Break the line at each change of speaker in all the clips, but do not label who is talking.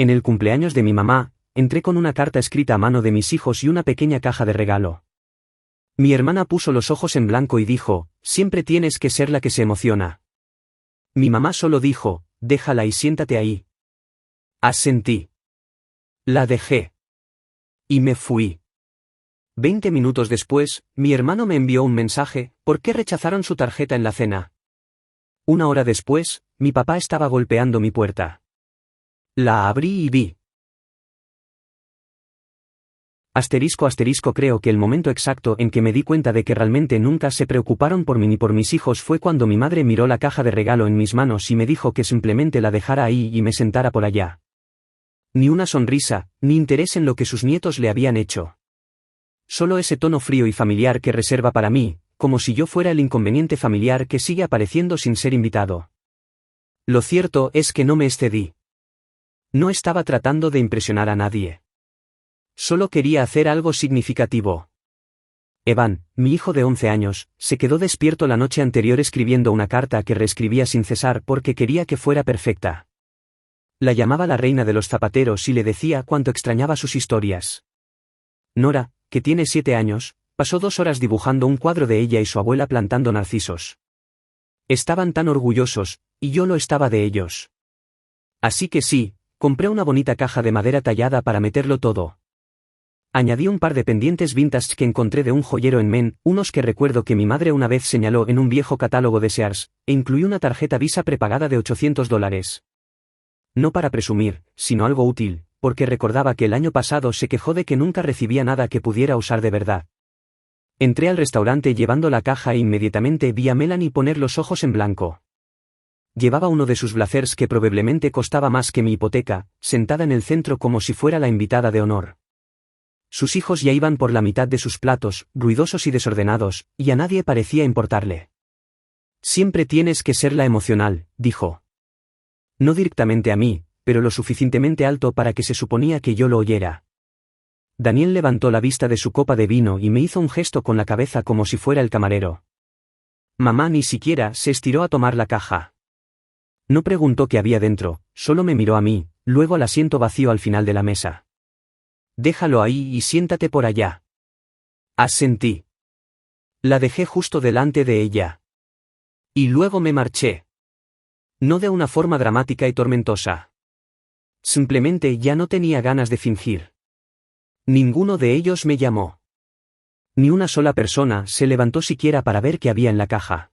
En el cumpleaños de mi mamá, entré con una carta escrita a mano de mis hijos y una pequeña caja de regalo. Mi hermana puso los ojos en blanco y dijo, siempre tienes que ser la que se emociona. Mi mamá solo dijo, déjala y siéntate ahí. Asentí. La dejé. Y me fui. 20 minutos después, mi hermano me envió un mensaje, ¿por qué rechazaron su tarjeta en la cena? Una hora después, mi papá estaba golpeando mi puerta. La abrí y vi. *** Creo que el momento exacto en que me di cuenta de que realmente nunca se preocuparon por mí ni por mis hijos fue cuando mi madre miró la caja de regalo en mis manos y me dijo que simplemente la dejara ahí y me sentara por allá. Ni una sonrisa, ni interés en lo que sus nietos le habían hecho. Solo ese tono frío y familiar que reserva para mí, como si yo fuera el inconveniente familiar que sigue apareciendo sin ser invitado. Lo cierto es que no me excedí. No estaba tratando de impresionar a nadie. Solo quería hacer algo significativo. Evan, mi hijo de 11 años, se quedó despierto la noche anterior escribiendo una carta que reescribía sin cesar porque quería que fuera perfecta. La llamaba la reina de los zapateros y le decía cuánto extrañaba sus historias. Nora, que tiene 7 años, pasó 2 horas dibujando un cuadro de ella y su abuela plantando narcisos. Estaban tan orgullosos, y yo lo estaba de ellos. Así que sí, compré una bonita caja de madera tallada para meterlo todo. Añadí un par de pendientes vintage que encontré de un joyero en Men, unos que recuerdo que mi madre una vez señaló en un viejo catálogo de Sears, e incluí una tarjeta Visa prepagada de $800. No para presumir, sino algo útil, porque recordaba que el año pasado se quejó de que nunca recibía nada que pudiera usar de verdad. Entré al restaurante llevando la caja e inmediatamente vi a Melanie poner los ojos en blanco. Llevaba uno de sus blazers que probablemente costaba más que mi hipoteca, sentada en el centro como si fuera la invitada de honor. Sus hijos ya iban por la mitad de sus platos, ruidosos y desordenados, y a nadie parecía importarle. Siempre tienes que ser la emocional, dijo. No directamente a mí, pero lo suficientemente alto para que se suponía que yo lo oyera. Daniel levantó la vista de su copa de vino y me hizo un gesto con la cabeza como si fuera el camarero. Mamá ni siquiera se estiró a tomar la caja. No preguntó qué había dentro, solo me miró a mí, luego al asiento vacío al final de la mesa. Déjalo ahí y siéntate por allá. Asentí. La dejé justo delante de ella. Y luego me marché. No de una forma dramática y tormentosa. Simplemente ya no tenía ganas de fingir. Ninguno de ellos me llamó. Ni una sola persona se levantó siquiera para ver qué había en la caja.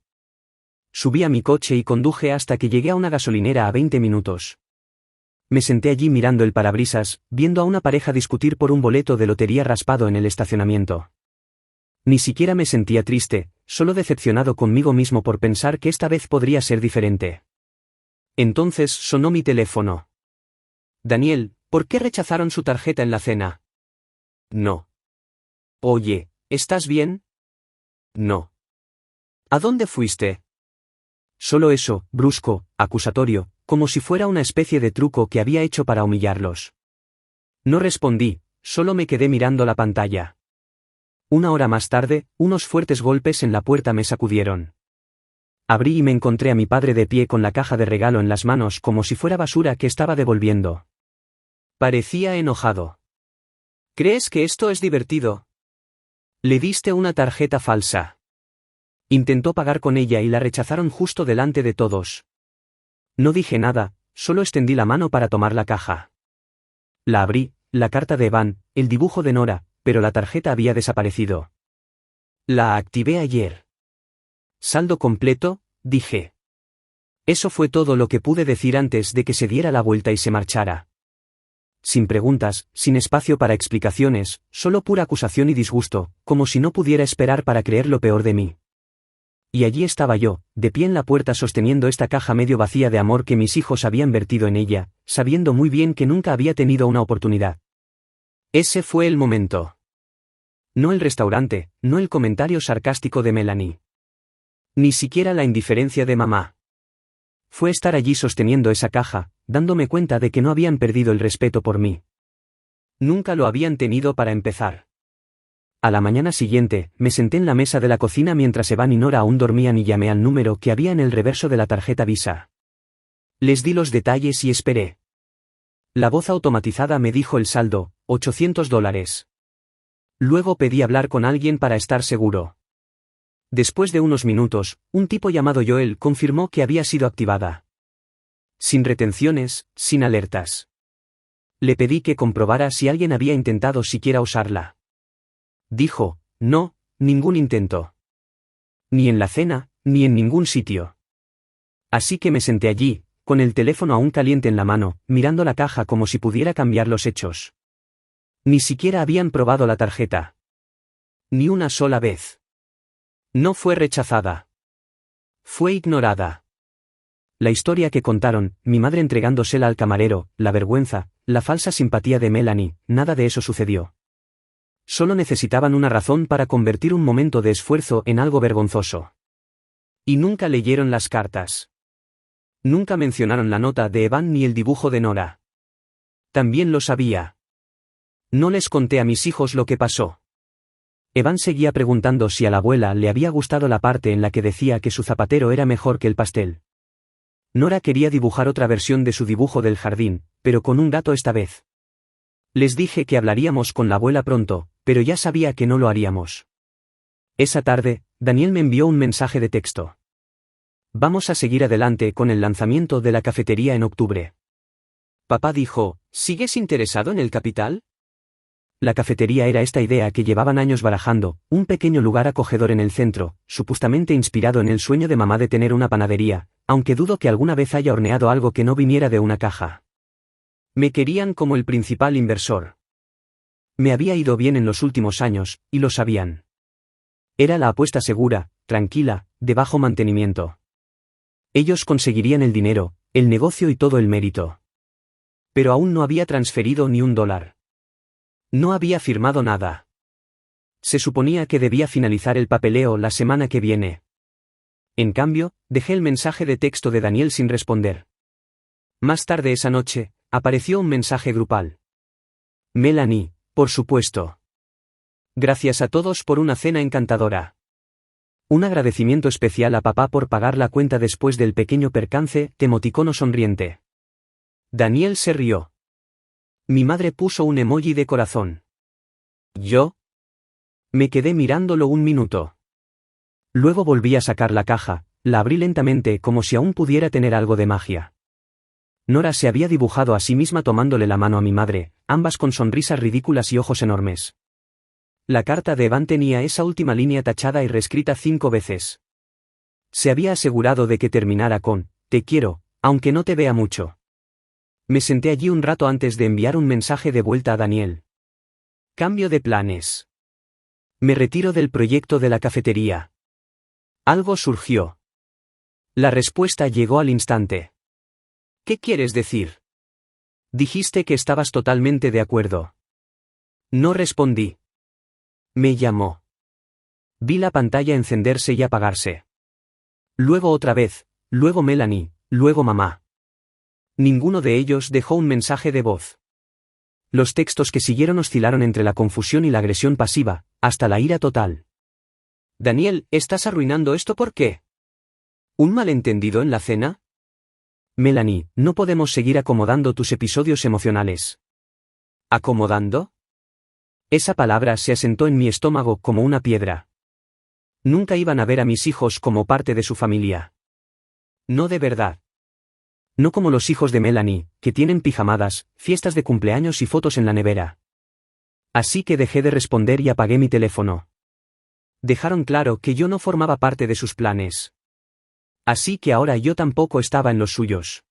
Subí a mi coche y conduje hasta que llegué a una gasolinera a 20 minutos. Me senté allí mirando el parabrisas, viendo a una pareja discutir por un boleto de lotería raspado en el estacionamiento. Ni siquiera me sentía triste, solo decepcionado conmigo mismo por pensar que esta vez podría ser diferente. Entonces sonó mi teléfono. Daniel, ¿por qué rechazaron su tarjeta en la cena? No. Oye, ¿estás bien? No. ¿A dónde fuiste? Solo eso, brusco, acusatorio, como si fuera una especie de truco que había hecho para humillarlos. No respondí, solo me quedé mirando la pantalla. 1 hora más tarde, unos fuertes golpes en la puerta me sacudieron. Abrí y me encontré a mi padre de pie con la caja de regalo en las manos como si fuera basura que estaba devolviendo. Parecía enojado. ¿Crees que esto es divertido? Le diste una tarjeta falsa. Intentó pagar con ella y la rechazaron justo delante de todos. No dije nada, solo extendí la mano para tomar la caja. La abrí, la carta de Evan, el dibujo de Nora, pero la tarjeta había desaparecido. La activé ayer. ¿Saldo completo?, dije. Eso fue todo lo que pude decir antes de que se diera la vuelta y se marchara. Sin preguntas, sin espacio para explicaciones, solo pura acusación y disgusto, como si no pudiera esperar para creer lo peor de mí. Y allí estaba yo, de pie en la puerta sosteniendo esta caja medio vacía de amor que mis hijos habían vertido en ella, sabiendo muy bien que nunca había tenido una oportunidad. Ese fue el momento. No el restaurante, no el comentario sarcástico de Melanie. Ni siquiera la indiferencia de mamá. Fue estar allí sosteniendo esa caja, dándome cuenta de que no habían perdido el respeto por mí. Nunca lo habían tenido para empezar. A la mañana siguiente, me senté en la mesa de la cocina mientras Evan y Nora aún dormían y llamé al número que había en el reverso de la tarjeta Visa. Les di los detalles y esperé. La voz automatizada me dijo el saldo, $800. Luego pedí hablar con alguien para estar seguro. Después de unos minutos, un tipo llamado Joel confirmó que había sido activada. Sin retenciones, sin alertas. Le pedí que comprobara si alguien había intentado siquiera usarla. Dijo, no, ningún intento. Ni en la cena, ni en ningún sitio. Así que me senté allí, con el teléfono aún caliente en la mano, mirando la caja como si pudiera cambiar los hechos. Ni siquiera habían probado la tarjeta. Ni una sola vez. No fue rechazada. Fue ignorada. La historia que contaron, mi madre entregándosela al camarero, la vergüenza, la falsa simpatía de Melanie, nada de eso sucedió. Solo necesitaban una razón para convertir un momento de esfuerzo en algo vergonzoso. Y nunca leyeron las cartas. Nunca mencionaron la nota de Evan ni el dibujo de Nora. También lo sabía. No les conté a mis hijos lo que pasó. Evan seguía preguntando si a la abuela le había gustado la parte en la que decía que su zapatero era mejor que el pastel. Nora quería dibujar otra versión de su dibujo del jardín, pero con un gato esta vez. Les dije que hablaríamos con la abuela pronto, pero ya sabía que no lo haríamos. Esa tarde, Daniel me envió un mensaje de texto. Vamos a seguir adelante con el lanzamiento de la cafetería en octubre. Papá dijo, ¿sigues interesado en el capital? La cafetería era esta idea que llevaban años barajando, un pequeño lugar acogedor en el centro, supuestamente inspirado en el sueño de mamá de tener una panadería, aunque dudo que alguna vez haya horneado algo que no viniera de una caja. Me querían como el principal inversor. Me había ido bien en los últimos años, y lo sabían. Era la apuesta segura, tranquila, de bajo mantenimiento. Ellos conseguirían el dinero, el negocio y todo el mérito. Pero aún no había transferido ni $1. No había firmado nada. Se suponía que debía finalizar el papeleo la semana que viene. En cambio, dejé el mensaje de texto de Daniel sin responder. Más tarde esa noche, apareció un mensaje grupal. Melanie, por supuesto. Gracias a todos por una cena encantadora. Un agradecimiento especial a papá por pagar la cuenta después del pequeño percance, emoticono sonriente. Daniel se rió. Mi madre puso un emoji de corazón. ¿Yo? Me quedé mirándolo un minuto. Luego volví a sacar la caja, la abrí lentamente como si aún pudiera tener algo de magia. Nora se había dibujado a sí misma tomándole la mano a mi madre, ambas con sonrisas ridículas y ojos enormes. La carta de Evan tenía esa última línea tachada y reescrita 5 veces. Se había asegurado de que terminara con, te quiero, aunque no te vea mucho. Me senté allí un rato antes de enviar un mensaje de vuelta a Daniel. Cambio de planes. Me retiro del proyecto de la cafetería. Algo surgió. La respuesta llegó al instante. ¿Qué quieres decir? Dijiste que estabas totalmente de acuerdo. No respondí. Me llamó. Vi la pantalla encenderse y apagarse. Luego otra vez, luego Melanie, luego mamá. Ninguno de ellos dejó un mensaje de voz. Los textos que siguieron oscilaron entre la confusión y la agresión pasiva, hasta la ira total. Daniel, ¿estás arruinando esto por qué? ¿Un malentendido en la cena? Melanie, no podemos seguir acomodando tus episodios emocionales. ¿Acomodando? Esa palabra se asentó en mi estómago como una piedra. Nunca iban a ver a mis hijos como parte de su familia. No de verdad. No como los hijos de Melanie, que tienen pijamadas, fiestas de cumpleaños y fotos en la nevera. Así que dejé de responder y apagué mi teléfono. Dejaron claro que yo no formaba parte de sus planes. Así que ahora yo tampoco estaba en los suyos.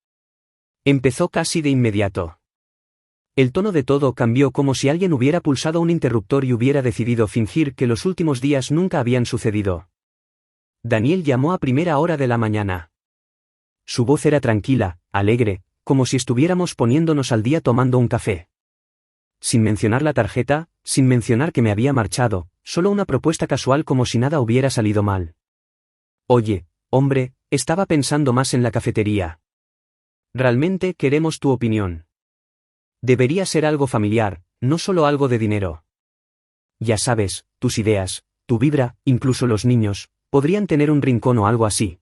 Empezó casi de inmediato. El tono de todo cambió como si alguien hubiera pulsado un interruptor y hubiera decidido fingir que los últimos días nunca habían sucedido. Daniel llamó a primera hora de la mañana. Su voz era tranquila, alegre, como si estuviéramos poniéndonos al día tomando un café. Sin mencionar la tarjeta, sin mencionar que me había marchado, solo una propuesta casual como si nada hubiera salido mal. Oye, hombre, estaba pensando más en la cafetería. Realmente queremos tu opinión. Debería ser algo familiar, no solo algo de dinero. Ya sabes, tus ideas, tu vibra, incluso los niños, podrían tener un rincón o algo así.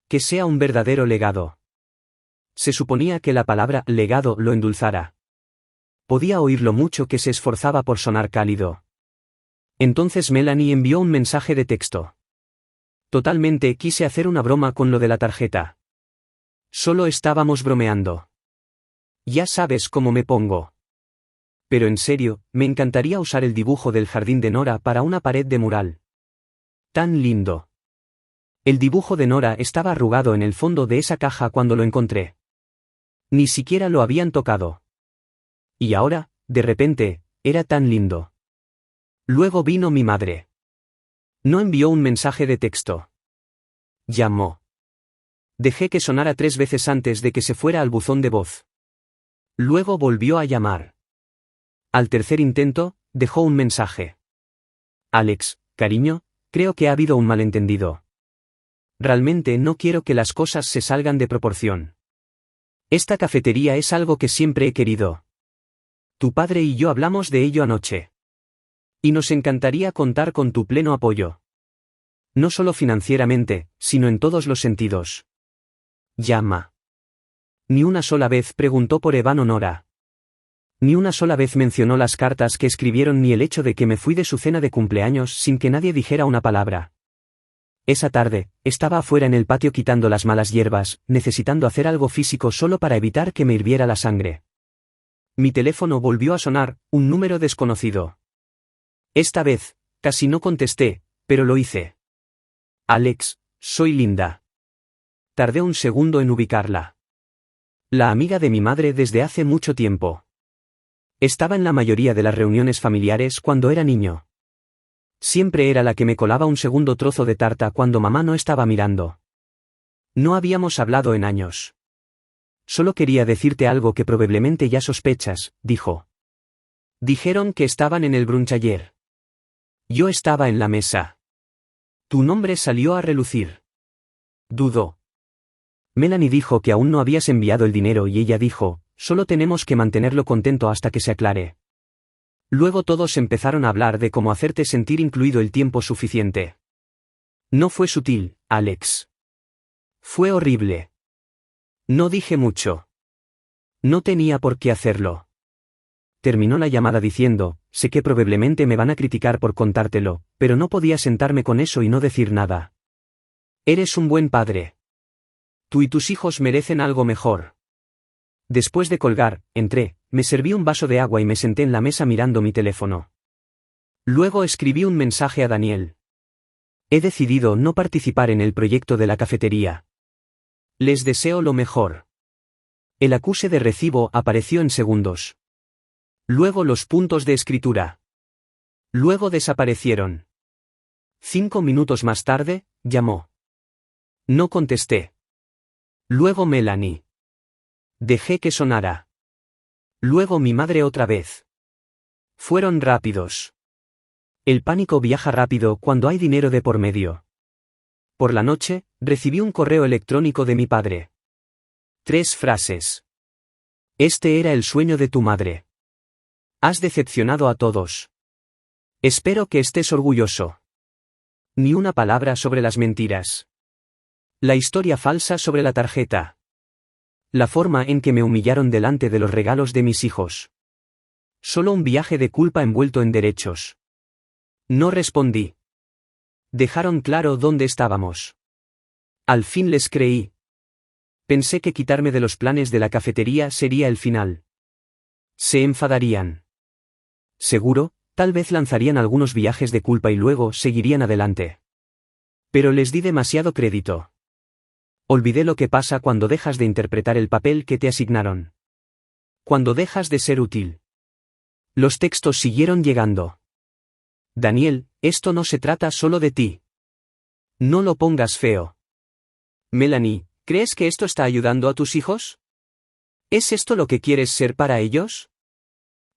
Que sea un verdadero legado. Se suponía que la palabra legado lo endulzara. Podía oír lo mucho que se esforzaba por sonar cálido. Entonces Melanie envió un mensaje de texto. Totalmente quise hacer una broma con lo de la tarjeta. Solo estábamos bromeando. Ya sabes cómo me pongo. Pero en serio, me encantaría usar el dibujo del jardín de Nora para una pared de mural. Tan lindo. El dibujo de Nora estaba arrugado en el fondo de esa caja cuando lo encontré. Ni siquiera lo habían tocado. Y ahora, de repente, era tan lindo. Luego vino mi madre. No envió un mensaje de texto. Llamó. Dejé que sonara 3 veces antes de que se fuera al buzón de voz. Luego volvió a llamar. Al tercer intento, dejó un mensaje. Alex, cariño, creo que ha habido un malentendido. Realmente no quiero que las cosas se salgan de proporción. Esta cafetería es algo que siempre he querido. Tu padre y yo hablamos de ello anoche. Y nos encantaría contar con tu pleno apoyo. No solo financieramente, sino en todos los sentidos. Llama. Ni una sola vez preguntó por Evan o Nora. Ni una sola vez mencionó las cartas que escribieron ni el hecho de que me fui de su cena de cumpleaños sin que nadie dijera una palabra. Esa tarde, estaba afuera en el patio quitando las malas hierbas, necesitando hacer algo físico solo para evitar que me hirviera la sangre. Mi teléfono volvió a sonar, un número desconocido. Esta vez, casi no contesté, pero lo hice. Alex, soy Linda. Tardé un segundo en ubicarla. La amiga de mi madre desde hace mucho tiempo. Estaba en la mayoría de las reuniones familiares cuando era niño. Siempre era la que me colaba un segundo trozo de tarta cuando mamá no estaba mirando. No habíamos hablado en años. Solo quería decirte algo que probablemente ya sospechas, dijo. Dijeron que estaban en el brunch ayer. Yo estaba en la mesa. Tu nombre salió a relucir. Dudó. Melanie dijo que aún no habías enviado el dinero y ella dijo, solo tenemos que mantenerlo contento hasta que se aclare. Luego todos empezaron a hablar de cómo hacerte sentir incluido el tiempo suficiente. No fue sutil, Alex. Fue horrible. No dije mucho. No tenía por qué hacerlo. Terminó la llamada diciendo, sé que probablemente me van a criticar por contártelo, pero no podía sentarme con eso y no decir nada. Eres un buen padre. Tú y tus hijos merecen algo mejor. Después de colgar, entré, me serví un vaso de agua y me senté en la mesa mirando mi teléfono. Luego escribí un mensaje a Daniel. He decidido no participar en el proyecto de la cafetería. Les deseo lo mejor. El acuse de recibo apareció en segundos. Luego los puntos de escritura. Luego desaparecieron. 5 minutos más tarde, llamó. No contesté. Luego Melanie. Dejé que sonara. Luego mi madre otra vez. Fueron rápidos. El pánico viaja rápido cuando hay dinero de por medio. Por la noche, recibí un correo electrónico de mi padre. 3 frases. Este era el sueño de tu madre. Has decepcionado a todos. Espero que estés orgulloso. Ni una palabra sobre las mentiras. La historia falsa sobre la tarjeta. La forma en que me humillaron delante de los regalos de mis hijos. Solo un viaje de culpa envuelto en derechos. No respondí. Dejaron claro dónde estábamos. Al fin les creí. Pensé que quitarme de los planes de la cafetería sería el final. Se enfadarían. Seguro, tal vez lanzarían algunos viajes de culpa y luego seguirían adelante. Pero les di demasiado crédito. Olvidé lo que pasa cuando dejas de interpretar el papel que te asignaron. Cuando dejas de ser útil. Los textos siguieron llegando. Daniel, esto no se trata solo de ti. No lo pongas feo. Melanie, ¿crees que esto está ayudando a tus hijos? ¿Es esto lo que quieres ser para ellos?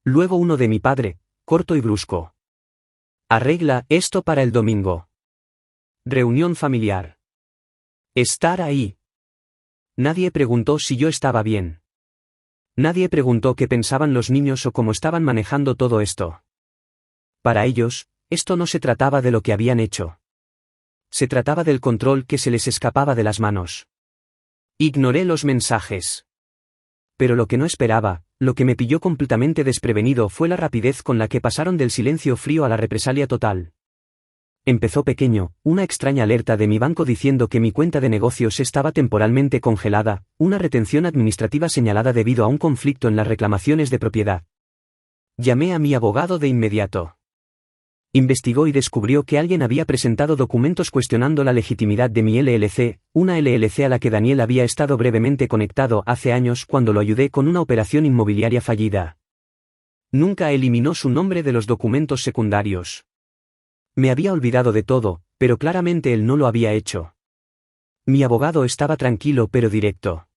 Luego uno de mi padre, corto y brusco. Arregla esto para el domingo. Reunión familiar. Estar ahí. Nadie preguntó si yo estaba bien. Nadie preguntó qué pensaban los niños o cómo estaban manejando todo esto. Para ellos, esto no se trataba de lo que habían hecho. Se trataba del control que se les escapaba de las manos. Ignoré los mensajes. Pero lo que no esperaba, lo que me pilló completamente desprevenido fue la rapidez con la que pasaron del silencio frío a la represalia total. Empezó pequeño, una extraña alerta de mi banco diciendo que mi cuenta de negocios estaba temporalmente congelada, una retención administrativa señalada debido a un conflicto en las reclamaciones de propiedad. Llamé a mi abogado de inmediato. Investigó y descubrió que alguien había presentado documentos cuestionando la legitimidad de mi LLC, una LLC a la que Daniel había estado brevemente conectado hace años cuando lo ayudé con una operación inmobiliaria fallida. Nunca eliminó su nombre de los documentos secundarios. Me había olvidado de todo, pero claramente él no lo había hecho. Mi abogado estaba tranquilo pero directo.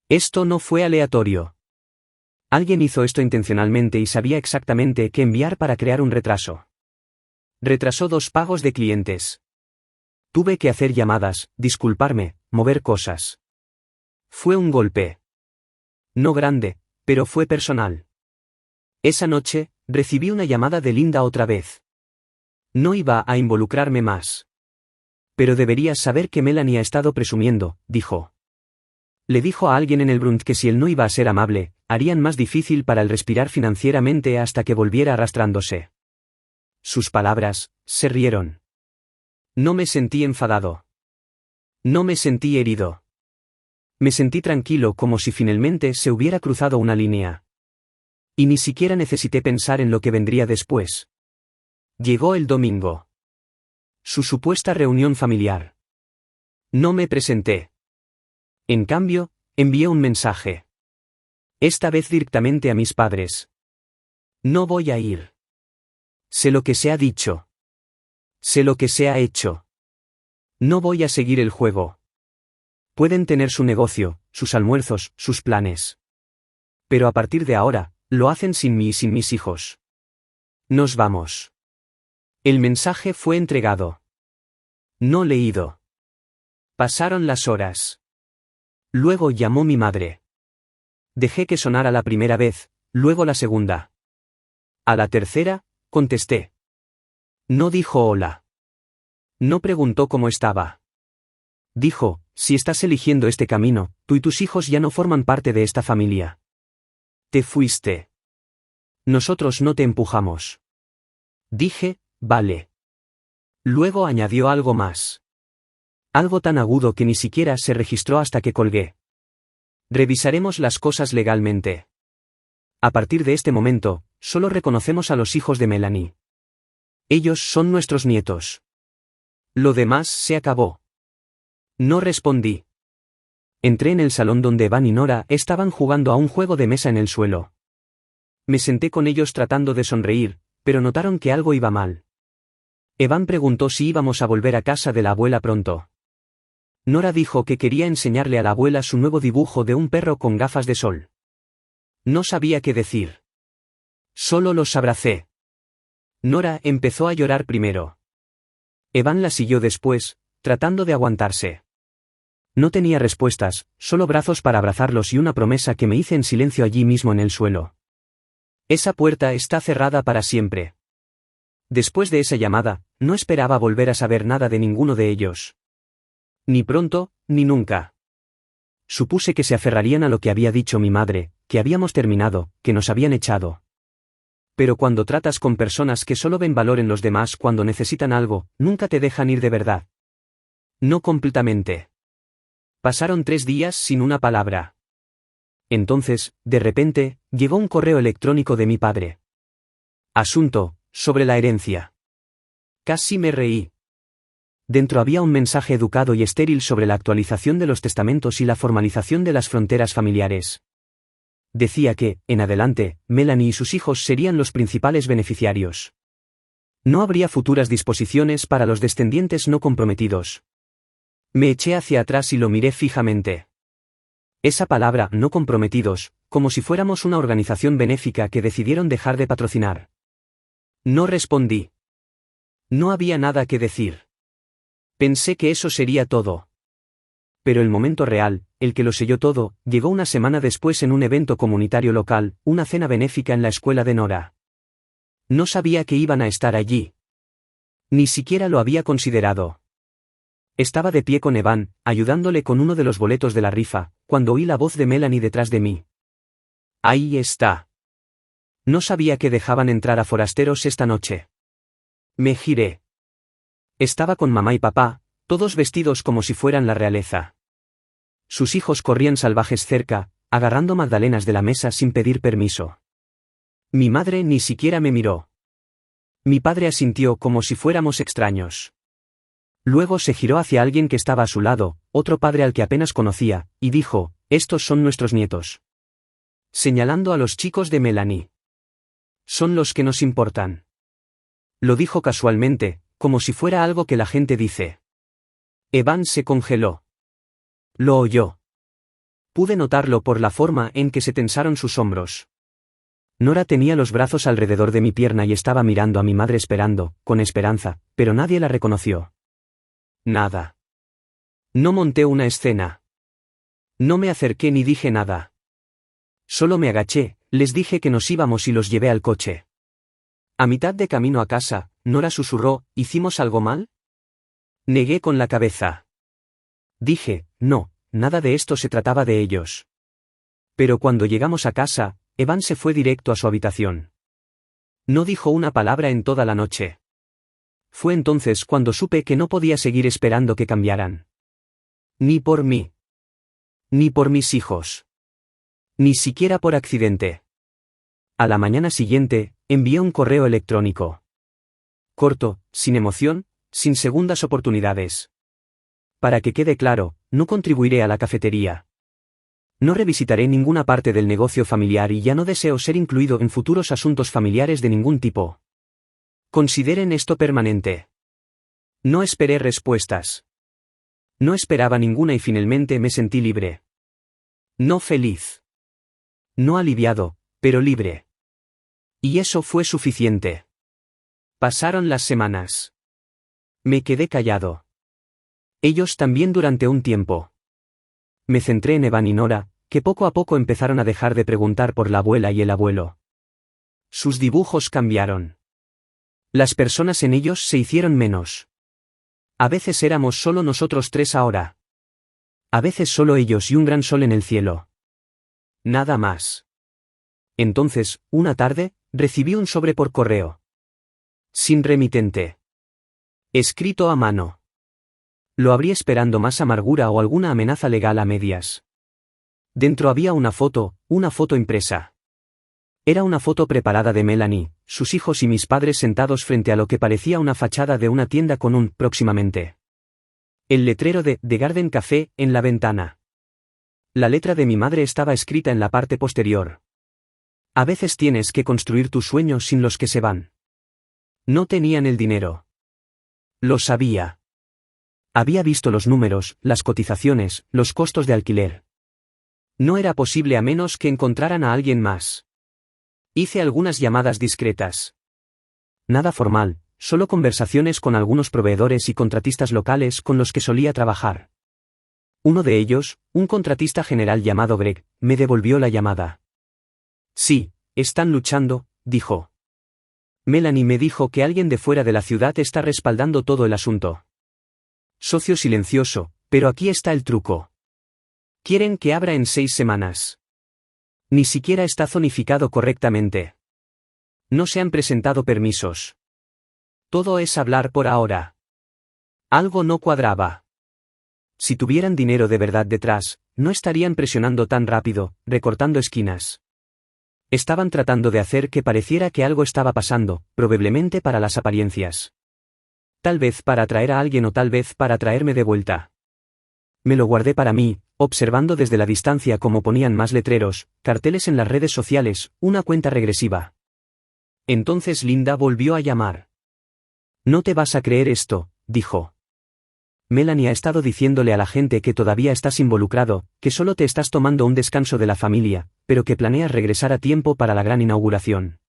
Esto no fue aleatorio. Alguien hizo esto intencionalmente y sabía exactamente qué enviar para crear un retraso. Retrasó 2 pagos de clientes. Tuve que hacer llamadas, disculparme, mover cosas. Fue un golpe. No grande, pero fue personal. Esa noche, recibí una llamada de Linda otra vez. No iba a involucrarme más. Pero deberías saber que Melanie ha estado presumiendo, dijo. Le dijo a alguien en el Brunt que si él no iba a ser amable, harían más difícil para él respirar financieramente hasta que volviera arrastrándose. Sus palabras, se rieron. No me sentí enfadado. No me sentí herido. Me sentí tranquilo como si finalmente se hubiera cruzado una línea. Y ni siquiera necesité pensar en lo que vendría después. Llegó el domingo. Su supuesta reunión familiar. No me presenté. En cambio, envié un mensaje. Esta vez directamente a mis padres. No voy a ir. Sé lo que se ha dicho. Sé lo que se ha hecho. No voy a seguir el juego. Pueden tener su negocio, sus almuerzos, sus planes. Pero a partir de ahora, lo hacen sin mí y sin mis hijos. Nos vamos. El mensaje fue entregado. No leído. Pasaron las horas. Luego llamó mi madre. Dejé que sonara la primera vez, luego la segunda. A la tercera, contesté. No dijo hola. No preguntó cómo estaba. Dijo, si estás eligiendo este camino, tú y tus hijos ya no forman parte de esta familia. Te fuiste. Nosotros no te empujamos. Dije, vale. Luego añadió algo más. Algo tan agudo que ni siquiera se registró hasta que colgué. Revisaremos las cosas legalmente. A partir de este momento, solo reconocemos a los hijos de Melanie. Ellos son nuestros nietos. Lo demás se acabó. No respondí. Entré en el salón donde Evan y Nora estaban jugando a un juego de mesa en el suelo. Me senté con ellos tratando de sonreír, pero notaron que algo iba mal. Evan preguntó si íbamos a volver a casa de la abuela pronto. Nora dijo que quería enseñarle a la abuela su nuevo dibujo de un perro con gafas de sol. No sabía qué decir. Solo los abracé. Nora empezó a llorar primero. Evan la siguió después, tratando de aguantarse. No tenía respuestas, solo brazos para abrazarlos y una promesa que me hice en silencio allí mismo en el suelo. Esa puerta está cerrada para siempre. Después de esa llamada, no esperaba volver a saber nada de ninguno de ellos. Ni pronto, ni nunca. Supuse que se aferrarían a lo que había dicho mi madre, que habíamos terminado, que nos habían echado. Pero cuando tratas con personas que solo ven valor en los demás cuando necesitan algo, nunca te dejan ir de verdad. No completamente. Pasaron 3 días sin una palabra. Entonces, de repente, llegó un correo electrónico de mi padre. Asunto, sobre la herencia. Casi me reí. Dentro había un mensaje educado y estéril sobre la actualización de los testamentos y la formalización de las fronteras familiares. Decía que, en adelante, Melanie y sus hijos serían los principales beneficiarios. No habría futuras disposiciones para los descendientes no comprometidos. Me eché hacia atrás y lo miré fijamente. Esa palabra, no comprometidos, como si fuéramos una organización benéfica que decidieron dejar de patrocinar. No respondí. No había nada que decir. Pensé que eso sería todo. Pero el momento real, el que lo selló todo, llegó una semana después en un evento comunitario local, una cena benéfica en la escuela de Nora. No sabía que iban a estar allí. Ni siquiera lo había considerado. Estaba de pie con Evan, ayudándole con uno de los boletos de la rifa, cuando oí la voz de Melanie detrás de mí. Ahí está. No sabía que dejaban entrar a forasteros esta noche. Me giré. Estaba con mamá y papá, todos vestidos como si fueran la realeza. Sus hijos corrían salvajes cerca, agarrando magdalenas de la mesa sin pedir permiso. Mi madre ni siquiera me miró. Mi padre asintió como si fuéramos extraños. Luego se giró hacia alguien que estaba a su lado, otro padre al que apenas conocía, y dijo: «Estos son nuestros nietos». Señalando a los chicos de Melanie. «Son los que nos importan». Lo dijo casualmente, como si fuera algo que la gente dice. Evan se congeló. Lo oyó. Pude notarlo por la forma en que se tensaron sus hombros. Nora tenía los brazos alrededor de mi pierna y estaba mirando a mi madre esperando, con esperanza, pero nadie la reconoció. Nada. No monté una escena. No me acerqué ni dije nada. Solo me agaché, les dije que nos íbamos y los llevé al coche. A mitad de camino a casa, Nora susurró: ¿hicimos algo mal? Negué con la cabeza. Dije: no, nada de esto se trataba de ellos. Pero cuando llegamos a casa, Evan se fue directo a su habitación. No dijo una palabra en toda la noche. Fue entonces cuando supe que no podía seguir esperando que cambiaran. Ni por mí. Ni por mis hijos. Ni siquiera por accidente. A la mañana siguiente, envié un correo electrónico. Corto, sin emoción, sin segundas oportunidades. Para que quede claro, no contribuiré a la cafetería. No revisitaré ninguna parte del negocio familiar y ya no deseo ser incluido en futuros asuntos familiares de ningún tipo. Consideren esto permanente. No esperé respuestas. No esperaba ninguna y finalmente me sentí libre. No feliz. No aliviado, pero libre. Y eso fue suficiente. Pasaron las semanas. Me quedé callado. Ellos también durante un tiempo. Me centré en Evan y Nora, que poco a poco empezaron a dejar de preguntar por la abuela y el abuelo. Sus dibujos cambiaron. Las personas en ellos se hicieron menos. A veces éramos solo nosotros tres ahora. A veces solo ellos y un gran sol en el cielo. Nada más. Entonces, una tarde, recibí un sobre por correo. Sin remitente. Escrito a mano. Lo abrí esperando más amargura o alguna amenaza legal a medias. Dentro había una foto impresa. Era una foto preparada de Melanie, sus hijos y mis padres sentados frente a lo que parecía una fachada de una tienda con un «próximamente». El letrero de «The Garden Café» en la ventana. La letra de mi madre estaba escrita en la parte posterior. A veces tienes que construir tus sueños sin los que se van. No tenían el dinero. Lo sabía. Había visto los números, las cotizaciones, los costos de alquiler. No era posible a menos que encontraran a alguien más. Hice algunas llamadas discretas. Nada formal, solo conversaciones con algunos proveedores y contratistas locales con los que solía trabajar. Uno de ellos, un contratista general llamado Greg, me devolvió la llamada. Sí, están luchando, dijo. Melanie me dijo que alguien de fuera de la ciudad está respaldando todo el asunto. Socio silencioso, pero aquí está el truco. Quieren que abra en 6 semanas. Ni siquiera está zonificado correctamente. No se han presentado permisos. Todo es hablar por ahora. Algo no cuadraba. Si tuvieran dinero de verdad detrás, no estarían presionando tan rápido, recortando esquinas. Estaban tratando de hacer que pareciera que algo estaba pasando, probablemente para las apariencias. Tal vez para atraer a alguien o tal vez para traerme de vuelta. Me lo guardé para mí, observando desde la distancia cómo ponían más letreros, carteles en las redes sociales, una cuenta regresiva. Entonces Linda volvió a llamar. No te vas a creer esto, dijo. Melanie ha estado diciéndole a la gente que todavía estás involucrado, que solo te estás tomando un descanso de la familia, pero que planeas regresar a tiempo para la gran inauguración.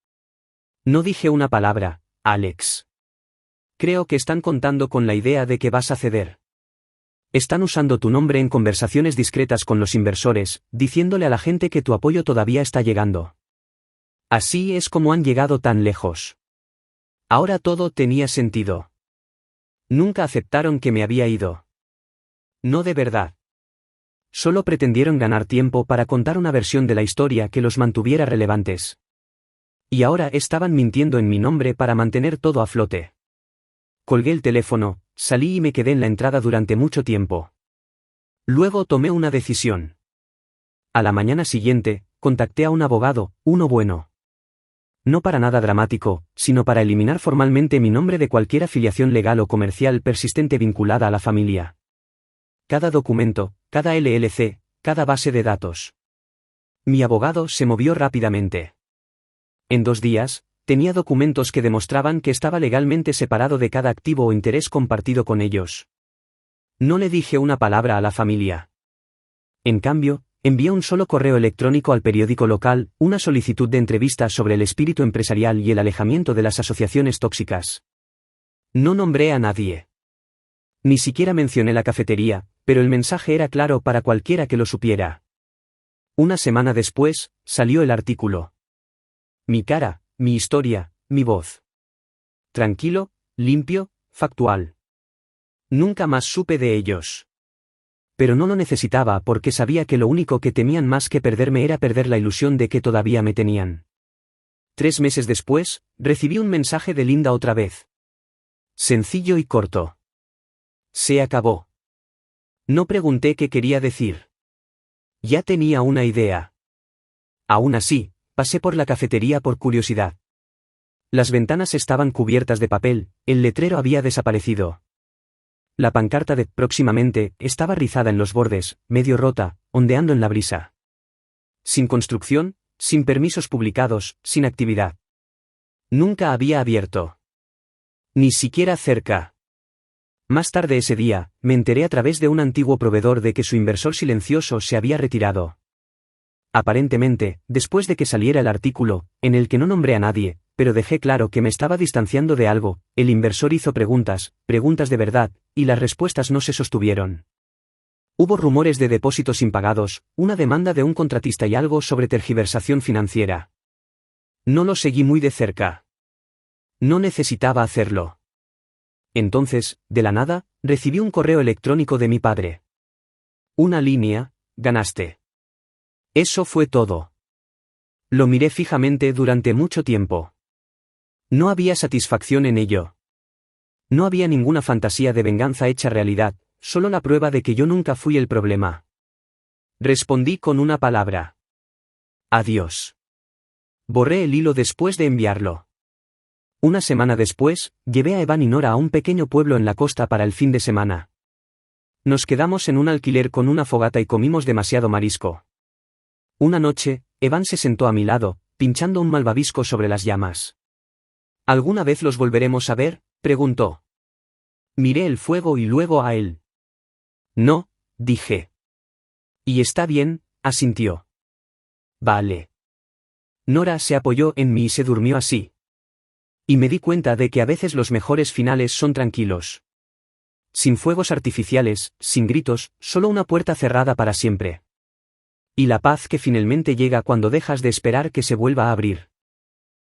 No dije una palabra, Alex. Creo que están contando con la idea de que vas a ceder. Están usando tu nombre en conversaciones discretas con los inversores, diciéndole a la gente que tu apoyo todavía está llegando. Así es como han llegado tan lejos. Ahora todo tenía sentido. Nunca aceptaron que me había ido. No de verdad. Solo pretendieron ganar tiempo para contar una versión de la historia que los mantuviera relevantes. Y ahora estaban mintiendo en mi nombre para mantener todo a flote. Colgué el teléfono, salí y me quedé en la entrada durante mucho tiempo. Luego tomé una decisión. A la mañana siguiente, contacté a un abogado, uno bueno. No para nada dramático, sino para eliminar formalmente mi nombre de cualquier afiliación legal o comercial persistente vinculada a la familia. Cada documento, cada LLC, cada base de datos. Mi abogado se movió rápidamente. En 2 días, tenía documentos que demostraban que estaba legalmente separado de cada activo o interés compartido con ellos. No le dije una palabra a la familia. En cambio, envié un solo correo electrónico al periódico local, una solicitud de entrevista sobre el espíritu empresarial y el alejamiento de las asociaciones tóxicas. No nombré a nadie. Ni siquiera mencioné la cafetería, pero el mensaje era claro para cualquiera que lo supiera. Una semana después, salió el artículo. Mi cara, mi historia, mi voz. Tranquilo, limpio, factual. Nunca más supe de ellos. Pero no lo necesitaba porque sabía que lo único que temían más que perderme era perder la ilusión de que todavía me tenían. 3 meses después, recibí un mensaje de Linda otra vez. Sencillo y corto. Se acabó. No pregunté qué quería decir. Ya tenía una idea. Aún así, pasé por la cafetería por curiosidad. Las ventanas estaban cubiertas de papel, el letrero había desaparecido. La pancarta de «próximamente» estaba rizada en los bordes, medio rota, ondeando en la brisa. Sin construcción, sin permisos publicados, sin actividad. Nunca había abierto. Ni siquiera cerca. Más tarde ese día, me enteré a través de un antiguo proveedor de que su inversor silencioso se había retirado. Aparentemente, después de que saliera el artículo, en el que no nombré a nadie, pero dejé claro que me estaba distanciando de algo, el inversor hizo preguntas de verdad, y las respuestas no se sostuvieron. Hubo rumores de depósitos impagados, una demanda de un contratista y algo sobre tergiversación financiera. No lo seguí muy de cerca. No necesitaba hacerlo. Entonces, de la nada, recibí un correo electrónico de mi padre. Una línea, ganaste. Eso fue todo. Lo miré fijamente durante mucho tiempo. No había satisfacción en ello. No había ninguna fantasía de venganza hecha realidad, solo la prueba de que yo nunca fui el problema. Respondí con una palabra. Adiós. Borré el hilo después de enviarlo. Una semana después, llevé a Evan y Nora a un pequeño pueblo en la costa para el fin de semana. Nos quedamos en un alquiler con una fogata y comimos demasiado marisco. Una noche, Evan se sentó a mi lado, pinchando un malvavisco sobre las llamas. ¿Alguna vez los volveremos a ver?, preguntó. Miré el fuego y luego a él. No, dije. Y está bien, asintió. Vale. Nora se apoyó en mí y se durmió así. Y me di cuenta de que a veces los mejores finales son tranquilos. Sin fuegos artificiales, sin gritos, solo una puerta cerrada para siempre. Y la paz que finalmente llega cuando dejas de esperar que se vuelva a abrir.